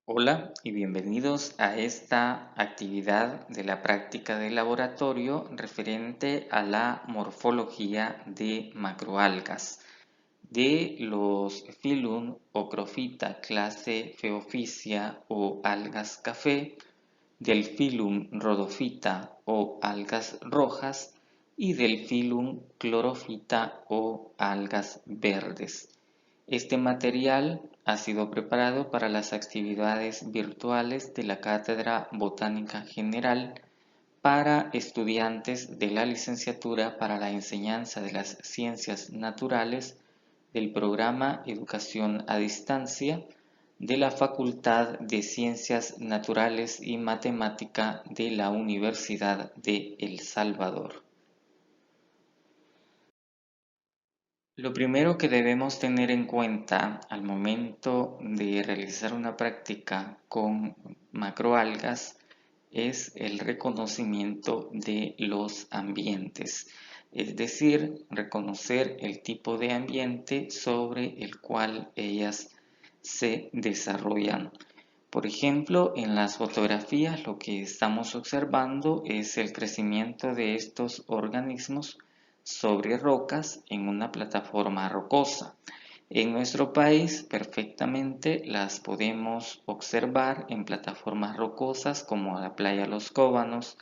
Hola y bienvenidos a esta actividad de la práctica de laboratorio referente a la morfología de macroalgas de los Phylum Ocrophyta clase Phaeophysia o algas café, del Phylum Rhodophyta o algas rojas y del Phylum Chlorophyta o algas verdes. Este material ha sido preparado para las actividades virtuales de la Cátedra Botánica General para estudiantes de la licenciatura para la enseñanza de las ciencias naturales del programa Educación a Distancia de la Facultad de Ciencias Naturales y Matemática de la Universidad de El Salvador. Lo primero que debemos tener en cuenta al momento de realizar una práctica con macroalgas es el reconocimiento de los ambientes, es decir, reconocer el tipo de ambiente sobre el cual ellas se desarrollan. Por ejemplo, en las fotografías lo que estamos observando es el crecimiento de estos organismos sobre rocas en una plataforma rocosa. En nuestro país perfectamente las podemos observar en plataformas rocosas como la playa Los Cóbanos,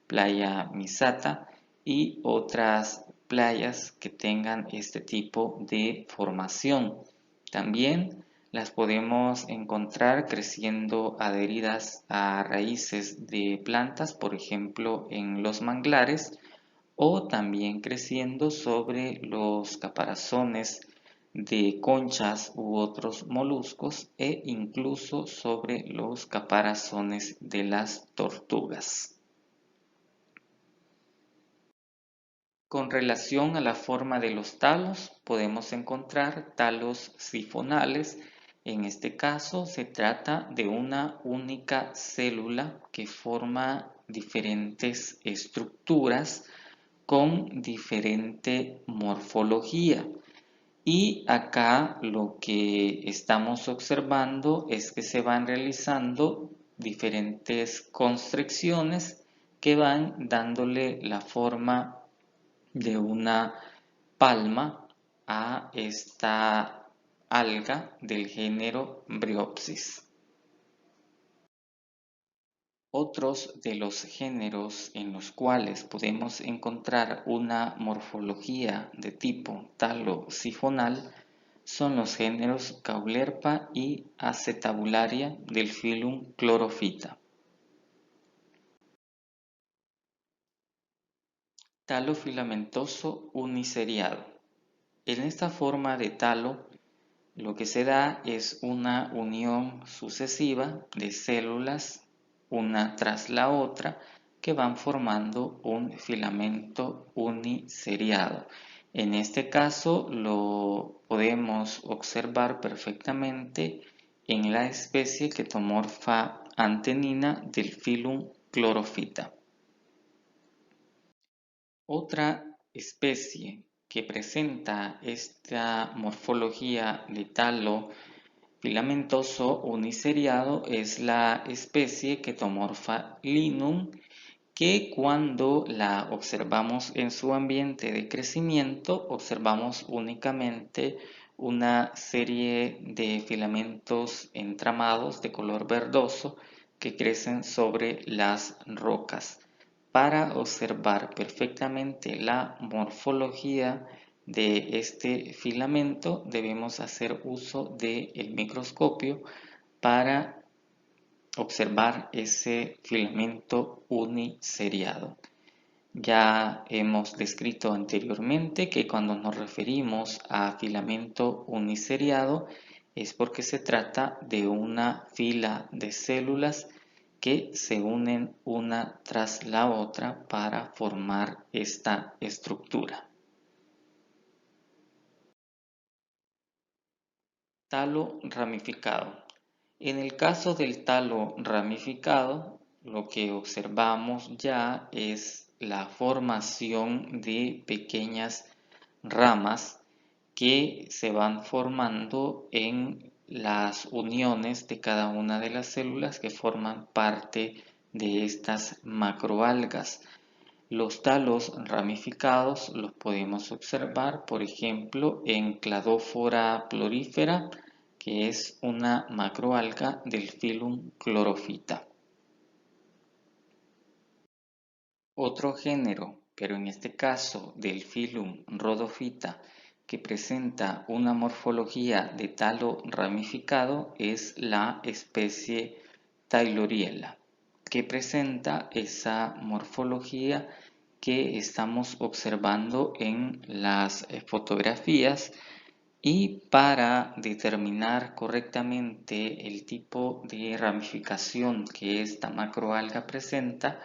playa Misata y otras playas que tengan este tipo de formación. También las podemos encontrar creciendo adheridas a raíces de plantas, por ejemplo en los manglares, o también creciendo sobre los caparazones de conchas u otros moluscos e incluso sobre los caparazones de las tortugas. Con relación a la forma de los talos, podemos encontrar talos sifonales. En este caso se trata de una única célula que forma diferentes estructuras con diferente morfología. Y acá lo que estamos observando es que se van realizando diferentes constricciones que van dándole la forma de una palma a esta alga del género Bryopsis. Otros de los géneros en los cuales podemos encontrar una morfología de tipo talo-sifonal son los géneros Caulerpa y Acetabularia del filum Chlorophyta. Talo filamentoso uniseriado. En esta forma de talo, lo que se da es una unión sucesiva de células una tras la otra que van formando un filamento uniseriado. En este caso lo podemos observar perfectamente en la especie Ketomorpha antenina del filum Chlorophyta. Otra especie que presenta esta morfología de talo filamentoso uniseriado es la especie Ketomorpha linum, que cuando la observamos en su ambiente de crecimiento observamos únicamente una serie de filamentos entramados de color verdoso que crecen sobre las rocas. Para observar perfectamente la morfología de este filamento debemos hacer uso del microscopio para observar ese filamento uniseriado. Ya hemos descrito anteriormente que cuando nos referimos a filamento uniseriado es porque se trata de una fila de células que se unen una tras la otra para formar esta estructura. Talo ramificado. En el caso del talo ramificado, lo que observamos ya es la formación de pequeñas ramas que se van formando en las uniones de cada una de las células que forman parte de estas macroalgas. Los talos ramificados los podemos observar, por ejemplo, en Cladophora florífera, que es una macroalga del filum Chlorophyta. Otro género, pero en este caso del filum Rhodophyta, que presenta una morfología de talo ramificado es la especie Tayloriella, que presenta esa morfología que estamos observando en las fotografías, y para determinar correctamente el tipo de ramificación que esta macroalga presenta,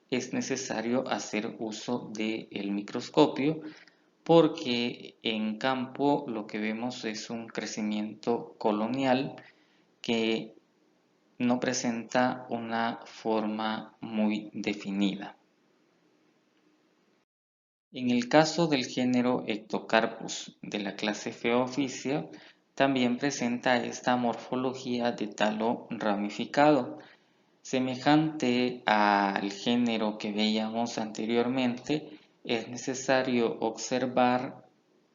es necesario hacer uso del microscopio, porque en campo lo que vemos es un crecimiento colonial que no presenta una forma muy definida. En el caso del género Ectocarpus de la clase Phaeophysia, también presenta esta morfología de talo ramificado. Semejante al género que veíamos anteriormente, es necesario observar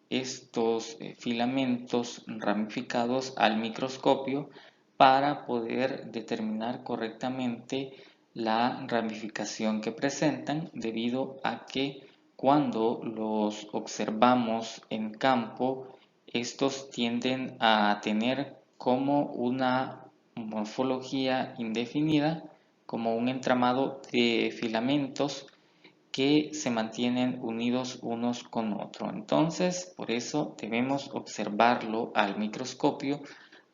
estos filamentos ramificados al microscopio para poder determinar correctamente la ramificación que presentan, debido a que cuando los observamos en campo, estos tienden a tener como una morfología indefinida, como un entramado de filamentos que se mantienen unidos unos con otros. Entonces, por eso debemos observarlo al microscopio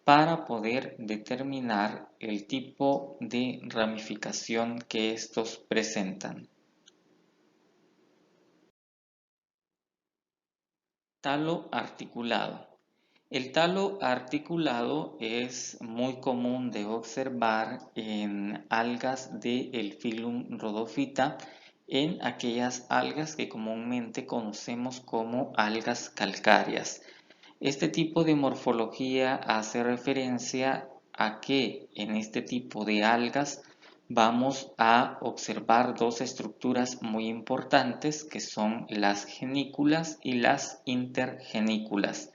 para poder determinar el tipo de ramificación que estos presentan. Talo articulado. El talo articulado es muy común de observar en algas del filum Rhodophyta, en aquellas algas que comúnmente conocemos como algas calcáreas. Este tipo de morfología hace referencia a que en este tipo de algas vamos a observar dos estructuras muy importantes, que son las genículas y las intergenículas.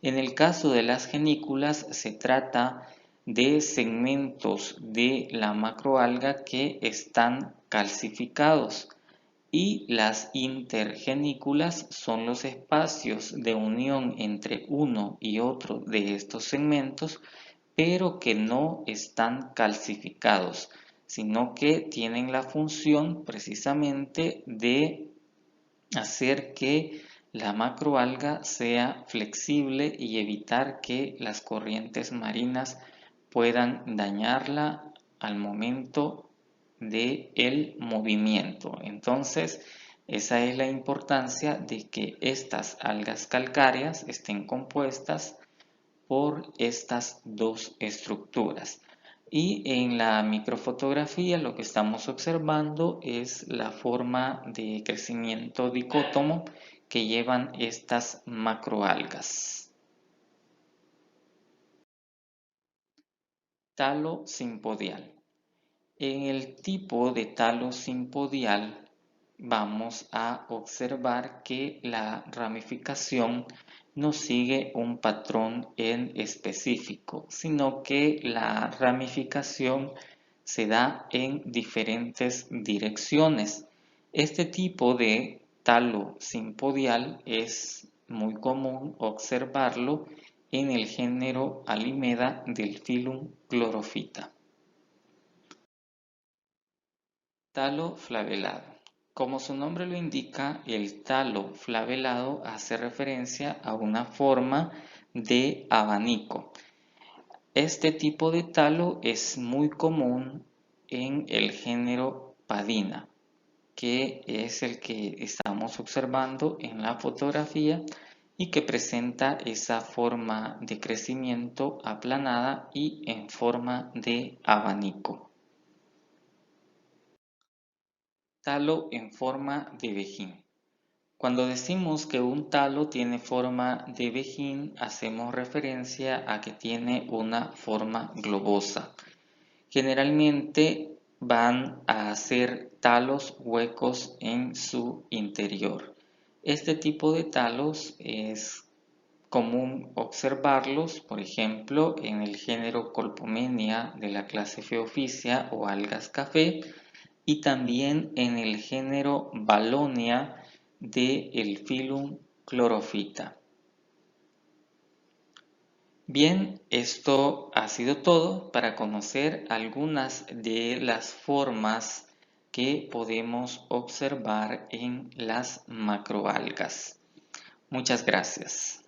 En el caso de las genículas se trata de segmentos de la macroalga que están calcificados, y las intergenículas son los espacios de unión entre uno y otro de estos segmentos, pero que no están calcificados, sino que tienen la función precisamente de hacer que la macroalga sea flexible y evitar que las corrientes marinas puedan dañarla al momento de el movimiento. Entonces, esa es la importancia de que estas algas calcáreas estén compuestas por estas dos estructuras. Y en la microfotografía lo que estamos observando es la forma de crecimiento dicótomo que llevan estas macroalgas. Talo simpodial. En el tipo de talo simpodial vamos a observar que la ramificación no sigue un patrón en específico, sino que la ramificación se da en diferentes direcciones. Este tipo de talo simpodial es muy común observarlo en el género Alimeda del filum Chlorophyta. Talo flagelado. Como su nombre lo indica, el talo flagelado hace referencia a una forma de abanico. Este tipo de talo es muy común en el género Padina, que es el que estamos observando en la fotografía y que presenta esa forma de crecimiento aplanada y en forma de abanico. Talo en forma de vejín. Cuando decimos que un talo tiene forma de vejín, hacemos referencia a que tiene una forma globosa. Generalmente van a ser talos huecos en su interior. Este tipo de talos es común observarlos, por ejemplo, en el género Colpomenia de la clase Pheophysia o algas café, y también en el género Valonia del filum Chlorophyta. Bien, esto ha sido todo para conocer algunas de las formas que podemos observar en las macroalgas. Muchas gracias.